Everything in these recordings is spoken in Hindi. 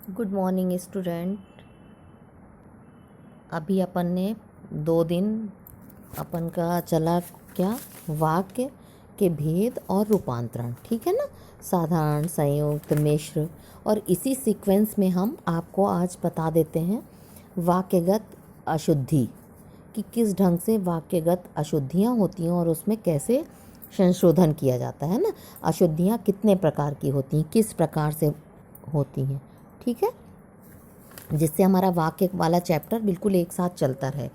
Good morning student. अभी अपन ने 2 दिन अपन का चला क्या, वाक्य के भेद और रूपांतरण, ठीक है ना। साधारण, संयुक्त, मिश्र, और इसी सीक्वेंस में हम आपको आज बता देते हैं वाक्यगत अशुद्धि कि किस ढंग से वाक्यगत अशुद्धियाँ होती हैं और उसमें कैसे संशोधन किया जाता है ना। अशुद्धियाँ कितने प्रकार की होती हैं, किस प्रकार से होती हैं, ठीक है, जिससे हमारा वाक्य वाला चैप्टर बिल्कुल एक साथ चलता रहे,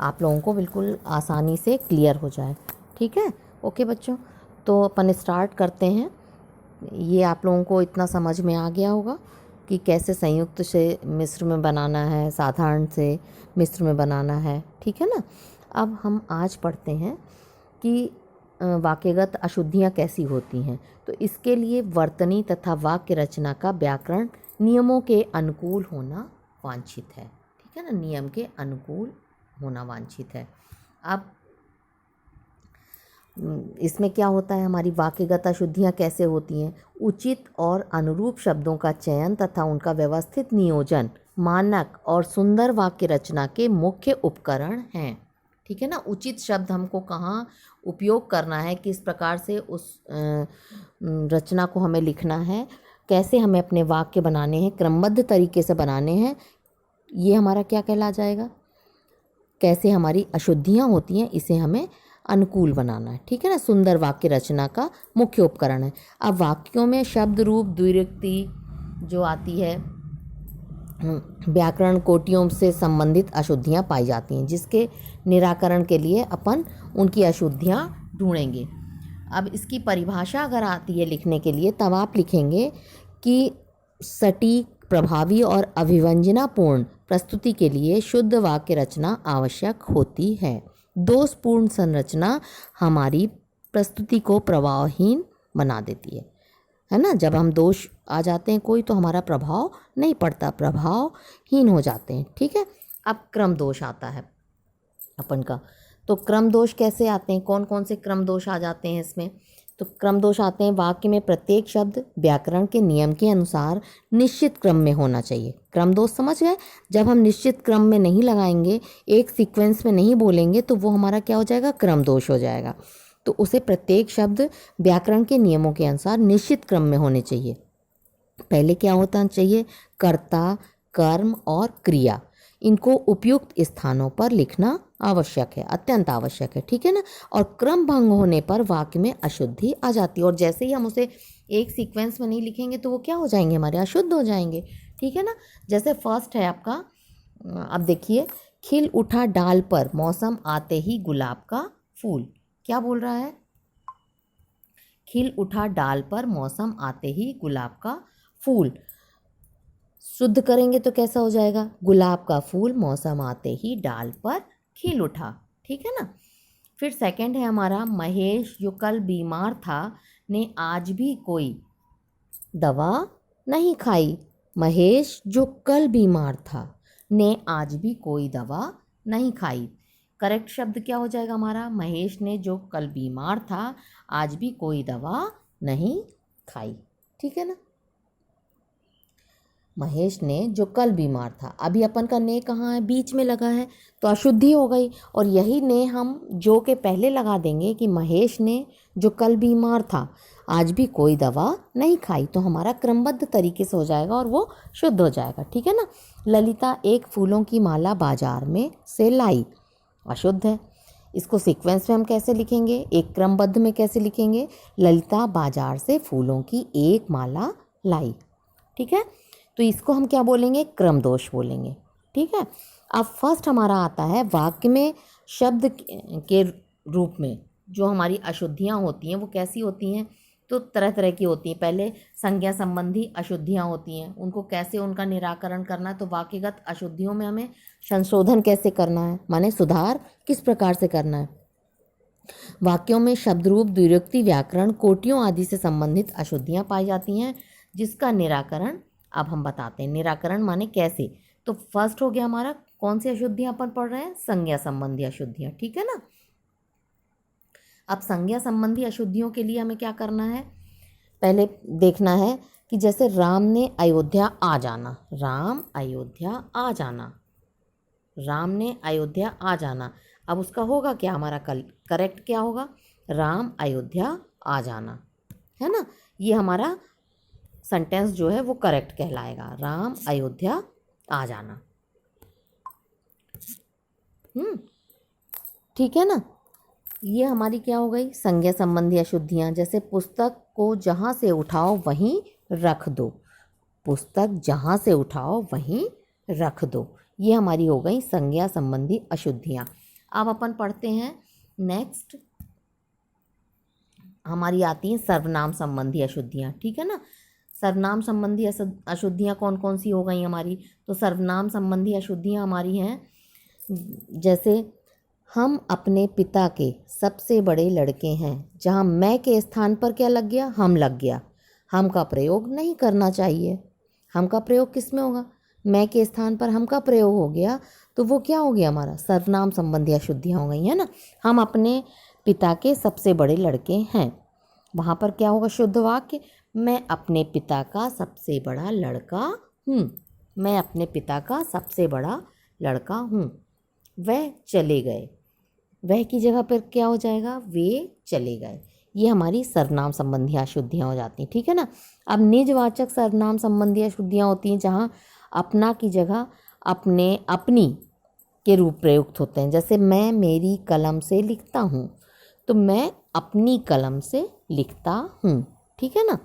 आप लोगों को बिल्कुल आसानी से क्लियर हो जाए, ठीक है। ओके बच्चों, तो अपन स्टार्ट करते हैं। ये आप लोगों को इतना समझ में आ गया होगा कि कैसे संयुक्त से मिश्र में बनाना है, साधारण से मिश्र में बनाना है, ठीक है ना। अब हम आज पढ़ते हैं कि वाक्यगत अशुद्धियाँ कैसी होती हैं। तो इसके लिए वर्तनी तथा वाक्य रचना का व्याकरण नियमों के अनुकूल होना वांछित है, ठीक है ना। नियम के अनुकूल होना वांछित है। अब इसमें क्या होता है, हमारी वाक्यगत अशुद्धियाँ कैसे होती हैं। उचित और अनुरूप शब्दों का चयन तथा उनका व्यवस्थित नियोजन मानक और सुंदर वाक्य रचना के मुख्य उपकरण हैं, ठीक है ना। उचित शब्द हमको कहाँ उपयोग करना है, किस प्रकार से उस रचना को हमें लिखना है, कैसे हमें अपने वाक्य बनाने हैं, क्रमबद्ध तरीके से बनाने हैं, ये हमारा क्या कहला जाएगा, कैसे हमारी अशुद्धियाँ होती हैं, इसे हमें अनुकूल बनाना है, ठीक है ना। सुंदर वाक्य रचना का मुख्य उपकरण है। अब वाक्यों में शब्द रूप द्विरुक्ति जो आती है, व्याकरण कोटियों से संबंधित अशुद्धियाँ पाई जाती हैं, जिसके निराकरण के लिए अपन उनकी अशुद्धियाँ ढूंढेंगे। अब इसकी परिभाषा अगर आती है लिखने के लिए, तब आप लिखेंगे कि सटीक, प्रभावी और अभिव्यंजनापूर्ण प्रस्तुति के लिए शुद्ध वाक्य रचना आवश्यक होती है। दोषपूर्ण संरचना हमारी प्रस्तुति को प्रभावहीन बना देती है ना। जब हम दोष आ जाते हैं कोई, तो हमारा प्रभाव नहीं पड़ता, प्रभावहीन हो जाते हैं, ठीक है। अब क्रम दोष आता है अपन का, तो क्रम दोष कैसे आते हैं, कौन कौन से क्रम दोष आ जाते हैं इसमें। तो क्रम दोष आते हैं, वाक्य में प्रत्येक शब्द व्याकरण के नियम के अनुसार निश्चित क्रम में होना चाहिए। क्रम दोष समझ गए, जब हम निश्चित क्रम में नहीं लगाएंगे, एक सीक्वेंस में नहीं बोलेंगे, तो वो हमारा क्या हो जाएगा, क्रम दोष हो जाएगा। तो उसे प्रत्येक शब्द व्याकरण के नियमों के अनुसार निश्चित क्रम में होने चाहिए। पहले क्या होता चाहिए, कर्ता, कर्म और क्रिया, इनको उपयुक्त स्थानों पर लिखना आवश्यक है, अत्यंत आवश्यक है, ठीक है ना। और क्रम भंग होने पर वाक्य में अशुद्धि आ जाती है, और जैसे ही हम उसे एक सीक्वेंस में नहीं लिखेंगे तो वो क्या हो जाएंगे, हमारे अशुद्ध हो जाएंगे, ठीक है ना। जैसे फर्स्ट है आपका, अब देखिए, खिल उठा डाल पर मौसम आते ही गुलाब का फूल, क्या बोल रहा है, खिल उठा डाल पर मौसम आते ही गुलाब का फूल। शुद्ध करेंगे तो कैसा हो जाएगा, गुलाब का फूल मौसम आते ही डाल पर खिल उठा, ठीक है ना। फिर सेकंड है हमारा, महेश जो कल बीमार था ने आज भी कोई दवा नहीं खाई। महेश जो कल बीमार था ने आज भी कोई दवा नहीं खाई। करेक्ट शब्द क्या हो जाएगा हमारा, महेश ने जो कल बीमार था आज भी कोई दवा नहीं खाई, ठीक है ना। महेश ने जो कल बीमार था, अभी अपन का ने कहाँ है, बीच में लगा है, तो अशुद्धि हो गई। और यही ने हम जो के पहले लगा देंगे कि महेश ने जो कल बीमार था आज भी कोई दवा नहीं खाई, तो हमारा क्रमबद्ध तरीके से हो जाएगा और वो शुद्ध हो जाएगा, ठीक है ना। ललिता एक फूलों की माला बाजार में से लाई, अशुद्ध है। इसको सीक्वेंस में हम कैसे लिखेंगे, एक क्रमबद्ध में कैसे लिखेंगे, ललिता बाजार से फूलों की एक माला लाई, ठीक है। तो इसको हम क्या बोलेंगे, क्रम दोष बोलेंगे, ठीक है। अब फर्स्ट हमारा आता है, वाक्य में शब्द के रूप में जो हमारी अशुद्धियाँ होती हैं वो कैसी होती हैं, तो तरह तरह की होती हैं। पहले संज्ञा संबंधी अशुद्धियाँ होती हैं, उनको कैसे उनका निराकरण करना है, तो वाक्यगत अशुद्धियों में हमें संशोधन कैसे करना है, माने सुधार किस प्रकार से करना है। वाक्यों में शब्द रूप द्विरुक्ति व्याकरण कोटियों आदि से संबंधित अशुद्धियाँ पाई जाती हैं, जिसका निराकरण अब हम बताते हैं। निराकरण माने कैसे, तो फर्स्ट हो गया हमारा, कौन सी अशुद्धियाँ अपन पढ़ रहे हैं, संज्ञा संबंधी अशुद्धियाँ, ठीक है ना। अब संज्ञा संबंधी अशुद्धियों के लिए हमें क्या करना है, पहले देखना है कि जैसे राम ने अयोध्या आ जाना, राम अयोध्या आ जाना, राम ने अयोध्या आ जाना। अब उसका होगा क्या, हमारा करेक्ट क्या होगा, राम अयोध्या आ जाना, है ना। ये हमारा सेंटेंस जो है वो करेक्ट कहलाएगा, राम अयोध्या आ जाना। ठीक है ना। ये हमारी क्या हो गई, संज्ञा संबंधी अशुद्धियाँ। जैसे पुस्तक को जहाँ से उठाओ वहीं रख दो, पुस्तक जहाँ से उठाओ वहीं रख दो, ये हमारी हो गई संज्ञा संबंधी अशुद्धियाँ। अब अपन पढ़ते हैं नेक्स्ट, हमारी आती हैं सर्वनाम संबंधी अशुद्धियाँ। ठीक है ना। सर्वनाम संबंधी अशुद्धियाँ कौन कौन सी हो गई हमारी, तो सर्वनाम संबंधी अशुद्धियाँ हमारी हैं, जैसे हम अपने पिता के सबसे बड़े लड़के हैं। जहाँ मैं के स्थान पर क्या लग गया, हम लग गया। हम का प्रयोग नहीं करना चाहिए। हम का प्रयोग किस में होगा, मैं के स्थान पर हम का प्रयोग हो गया, तो वो क्या हो गया, हमारा सर्वनाम संबंधी अशुद्धियाँ हो गई, है ना। हम अपने पिता के सबसे बड़े लड़के हैं, वहाँ पर क्या होगा शुद्ध वाक्य, मैं अपने पिता का सबसे बड़ा लड़का हूँ, मैं अपने पिता का सबसे बड़ा लड़का हूँ। वह चले गए, वह की जगह पर क्या हो जाएगा, वे चले गए। ये हमारी सर्वनाम संबंधी अशुद्धियाँ हो जाती हैं। ठीक है ना। अब निजवाचक सर्वनाम संबंधी अशुद्धियाँ होती हैं जहाँ अपना की जगह अपने अपनी के रूप प्रयुक्त होते हैं। जैसे मैं मेरी कलम से लिखता हूँ, तो मैं अपनी कलम से लिखता हूँ। ठीक है ना।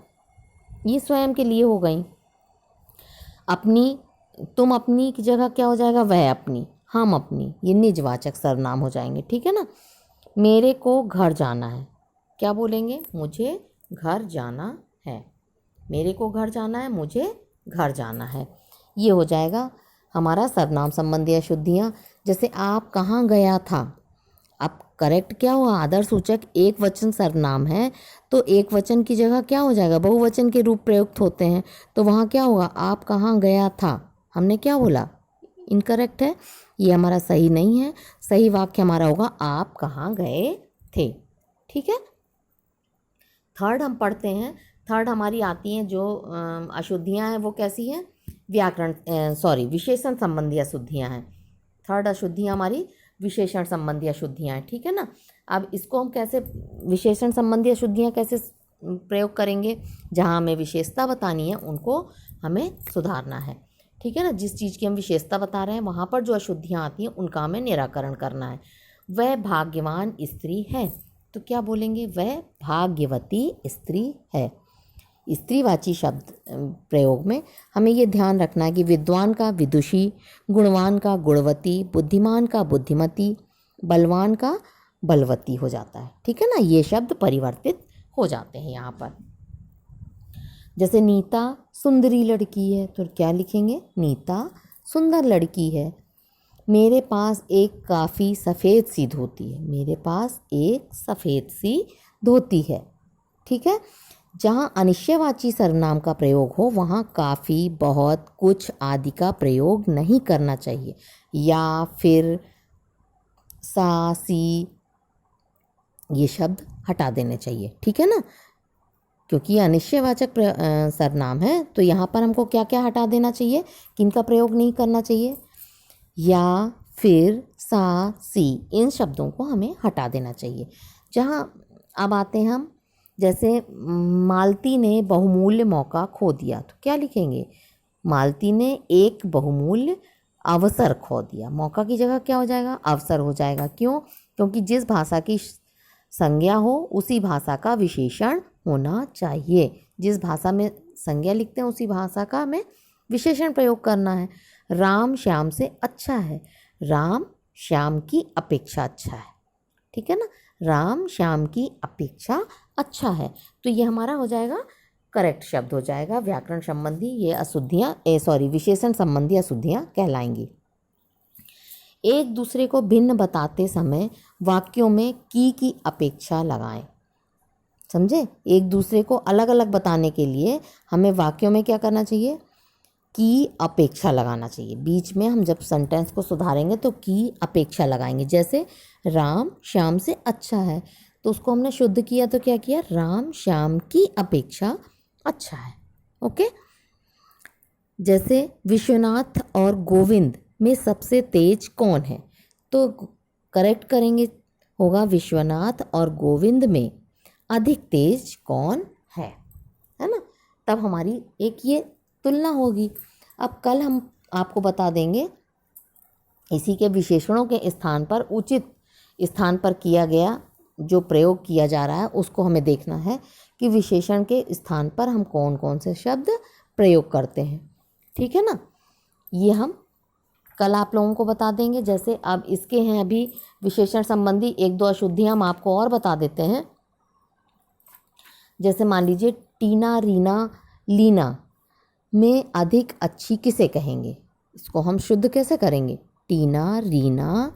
ये स्वयं के लिए हो गई। अपनी, तुम अपनी की जगह क्या हो जाएगा, वह अपनी, हम अपनी, ये निजवाचक सर्वनाम हो जाएंगे। ठीक है ना। मेरे को घर जाना है, क्या बोलेंगे, मुझे घर जाना है, मेरे को घर जाना है, मुझे घर जाना है। ये हो जाएगा हमारा सर्वनाम संबंधी अशुद्धियाँ। जैसे आप कहाँ गया था, अब करेक्ट क्या हुआ, आदर्शसूचक एक वचन सर्वनाम है, तो एक वचन की जगह क्या हो जाएगा, बहुवचन के रूप प्रयुक्त होते हैं, तो वहाँ क्या होगा, आप कहाँ गया था, हमने क्या बोला, इनकरेक्ट है, ये हमारा सही नहीं है। सही वाक्य हमारा होगा आप कहाँ गए थे। ठीक है। थर्ड हम पढ़ते हैं। थर्ड हमारी आती हैं जो अशुद्धियाँ हैं, वो कैसी हैं, विशेषण संबंधी अशुद्धियाँ हैं। थर्ड अशुद्धियाँ हमारी विशेषण संबंधी अशुद्धियाँ हैं। ठीक है ना। अब इसको हम कैसे, विशेषण संबंधी अशुद्धियाँ कैसे प्रयोग करेंगे, जहाँ हमें विशेषता बतानी है उनको हमें सुधारना है। ठीक है ना। जिस चीज़ की हम विशेषता बता रहे हैं वहाँ पर जो अशुद्धियाँ आती हैं उनका हमें निराकरण करना है। वह भाग्यवान स्त्री है, तो क्या बोलेंगे, वह भाग्यवती स्त्री है। स्त्रीवाची शब्द प्रयोग में हमें ये ध्यान रखना है कि विद्वान का विदुषी, गुणवान का गुणवती, बुद्धिमान का बुद्धिमती, बलवान का बलवती हो जाता है। ठीक है ना। ये शब्द परिवर्तित हो जाते हैं यहाँ पर। जैसे नीता सुंदरी लड़की है, तो क्या लिखेंगे, नीता सुंदर लड़की है। मेरे पास एक काफ़ी सफ़ेद सी धोती है, मेरे पास एक सफ़ेद सी धोती है। ठीक है। जहाँ अनिश्चयवाची सर्वनाम का प्रयोग हो वहाँ काफ़ी, बहुत, कुछ आदि का प्रयोग नहीं करना चाहिए, या फिर, सा, सी, ये शब्द हटा देने चाहिए। ठीक है ना। क्योंकि ये अनिश्चयवाचक सर्वनाम है, तो यहाँ पर हमको क्या क्या हटा देना चाहिए, किनका प्रयोग नहीं करना चाहिए, या फिर, सा, सी, इन शब्दों को हमें हटा देना चाहिए। जहाँ अब आते हैं हम, जैसे मालती ने बहुमूल्य मौका खो दिया, तो क्या लिखेंगे, मालती ने एक बहुमूल्य अवसर खो दिया। मौका की जगह क्या हो जाएगा, अवसर हो जाएगा। क्यों, क्योंकि जिस भाषा की संज्ञा हो उसी भाषा का विशेषण होना चाहिए। जिस भाषा में संज्ञा लिखते हैं उसी भाषा का हमें विशेषण प्रयोग करना है। राम श्याम से अच्छा है, राम श्याम की अपेक्षा अच्छा है। ठीक है ना। राम श्याम की अपेक्षा अच्छा है, तो ये हमारा हो जाएगा करेक्ट शब्द हो जाएगा। व्याकरण संबंधी ये अशुद्धियाँ विशेषण संबंधी अशुद्धियाँ कहलाएंगी। एक दूसरे को भिन्न बताते समय वाक्यों में की अपेक्षा लगाएं। समझे, एक दूसरे को अलग अलग बताने के लिए हमें वाक्यों में क्या करना चाहिए, की अपेक्षा लगाना चाहिए। बीच में हम जब सेंटेंस को सुधारेंगे तो की अपेक्षा लगाएंगे। जैसे राम श्याम से अच्छा है, तो उसको हमने शुद्ध किया तो क्या किया, राम श्याम की अपेक्षा अच्छा है। ओके। जैसे विश्वनाथ और गोविंद में सबसे तेज कौन है, तो करेक्ट करेंगे होगा विश्वनाथ और गोविंद में अधिक तेज कौन है ना। तब हमारी एक ये तुलना होगी। अब कल हम आपको बता देंगे इसी के विशेषणों के स्थान पर उचित स्थान पर किया गया जो प्रयोग किया जा रहा है उसको हमें देखना है कि विशेषण के स्थान पर हम कौन कौन से शब्द प्रयोग करते हैं, ठीक है ना। ये हम कल आप लोगों को बता देंगे। जैसे अब इसके हैं अभी विशेषण संबंधी एक दो अशुद्धियाँ हम आपको और बता देते हैं। जैसे मान लीजिए टीना, रीना, लीना में अधिक अच्छी किसे कहेंगे, इसको हम शुद्ध कैसे करेंगे। टीना, रीना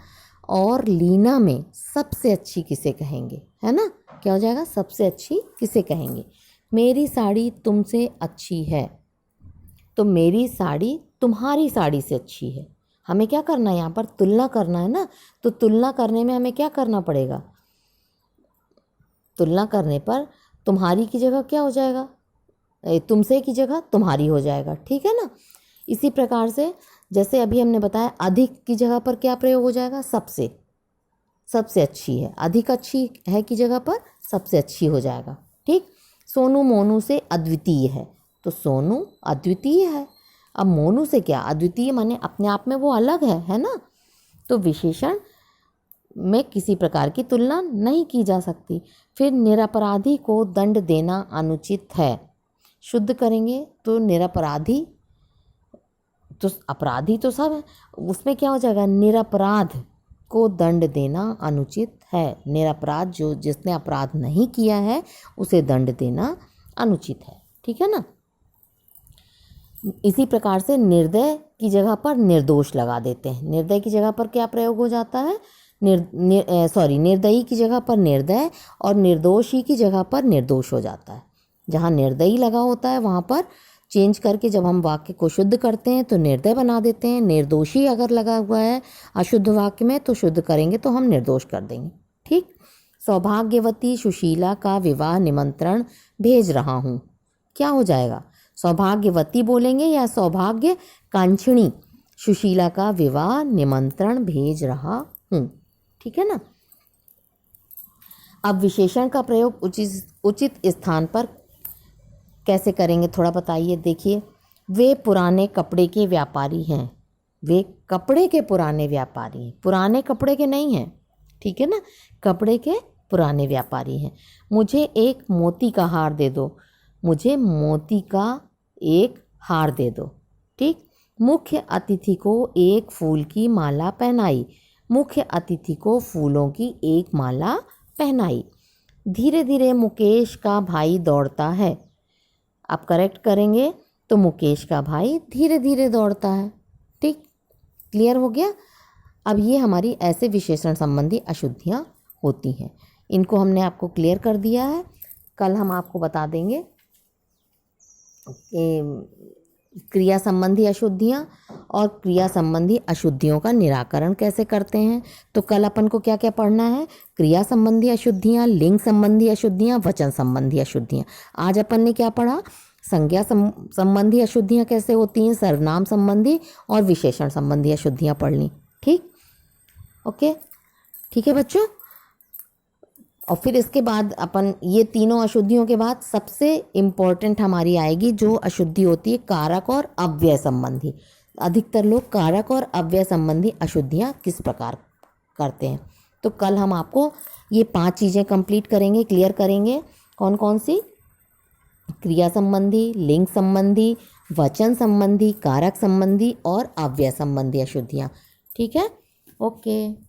और लीना में सबसे अच्छी किसे कहेंगे, है ना। क्या हो जाएगा, सबसे अच्छी किसे कहेंगे। मेरी साड़ी तुमसे अच्छी है, तो मेरी साड़ी तुम्हारी साड़ी से अच्छी है। हमें क्या करना है, यहाँ पर तुलना करना है ना। तो तुलना करने में हमें क्या करना पड़ेगा, तुलना करने पर तुम्हारी की जगह क्या हो जाएगा, तुमसे की जगह तुम्हारी हो जाएगा, ठीक है ना। इसी प्रकार से जैसे अभी हमने बताया अधिक की जगह पर क्या प्रयोग हो जाएगा, सबसे, सबसे अच्छी है। अधिक अच्छी है की जगह पर सबसे अच्छी हो जाएगा, ठीक। सोनू मोनू से अद्वितीय है, तो सोनू अद्वितीय है। अब मोनू से क्या, अद्वितीय माने अपने आप में वो अलग है ना। तो विशेषण में किसी प्रकार की तुलना नहीं की जा सकती। फिर निरपराधी को दंड देना अनुचित है, शुद्ध करेंगे तो निरपराधी, तो अपराधी तो सब है, उसमें क्या हो जाएगा, निरपराध को दंड देना अनुचित है। निरपराध जो जिसने अपराध नहीं किया है उसे दंड देना अनुचित है, ठीक है ना। इसी प्रकार से निर्दय की जगह पर निर्दोष लगा देते हैं। निर्दय की जगह पर क्या प्रयोग हो जाता है, निर्दयी की जगह पर निर्दय और निर्दोषी की जगह पर निर्दोष हो जाता है। जहाँ निर्दयी लगा होता है वहाँ पर चेंज करके जब हम वाक्य को शुद्ध करते हैं तो निर्दय बना देते हैं। निर्दोषी अगर लगा हुआ है अशुद्ध वाक्य में तो शुद्ध करेंगे तो हम निर्दोष कर देंगे, ठीक। सौभाग्यवती सुशीला का विवाह निमंत्रण भेज रहा हूँ, क्या हो जाएगा, सौभाग्यवती बोलेंगे या सौभाग्य कांक्षिणी सुशीला का विवाह निमंत्रण भेज रहा हूँ, ठीक है ना। अब विशेषण का प्रयोग उचित स्थान पर कैसे करेंगे थोड़ा बताइए। देखिए, वे पुराने कपड़े के व्यापारी हैं, वे कपड़े के पुराने व्यापारी हैं, पुराने कपड़े के नहीं हैं, ठीक है ना, कपड़े के पुराने व्यापारी हैं। मुझे एक मोती का हार दे दो, मुझे मोती का एक हार दे दो, ठीक। मुख्य अतिथि को एक फूल की माला पहनाई, मुख्य अतिथि को फूलों की एक माला पहनाई। धीरे धीरे मुकेश का भाई दौड़ता है, आप करेक्ट करेंगे तो मुकेश का भाई धीरे धीरे दौड़ता है, ठीक। क्लियर हो गया। अब ये हमारी ऐसे विशेषण संबंधी अशुद्धियाँ होती हैं, इनको हमने आपको क्लियर कर दिया है। कल हम आपको बता देंगे क्रिया संबंधी अशुद्धियाँ और क्रिया संबंधी अशुद्धियों का निराकरण कैसे करते हैं। तो कल अपन को क्या क्या पढ़ना है, क्रिया संबंधी अशुद्धियाँ, लिंग संबंधी अशुद्धियाँ, वचन संबंधी अशुद्धियाँ। आज अपन ने क्या पढ़ा, संज्ञा संबंधी अशुद्धियाँ कैसे होती हैं, सर्वनाम संबंधी और विशेषण संबंधी अशुद्धियाँ पढ़ ली, ठीक। ओके, ठीक है बच्चों। और फिर इसके बाद अपन ये तीनों अशुद्धियों के बाद सबसे इम्पोर्टेंट हमारी आएगी जो अशुद्धि होती है कारक और अव्यय संबंधी। अधिकतर लोग कारक और अव्यय संबंधी अशुद्धियाँ किस प्रकार करते हैं, तो कल हम आपको ये 5 चीज़ें कंप्लीट करेंगे, क्लियर करेंगे। कौन कौन सी, क्रिया संबंधी, लिंग संबंधी, वचन संबंधी, कारक संबंधी और अव्यय संबंधी अशुद्धियाँ, ठीक है। ओके।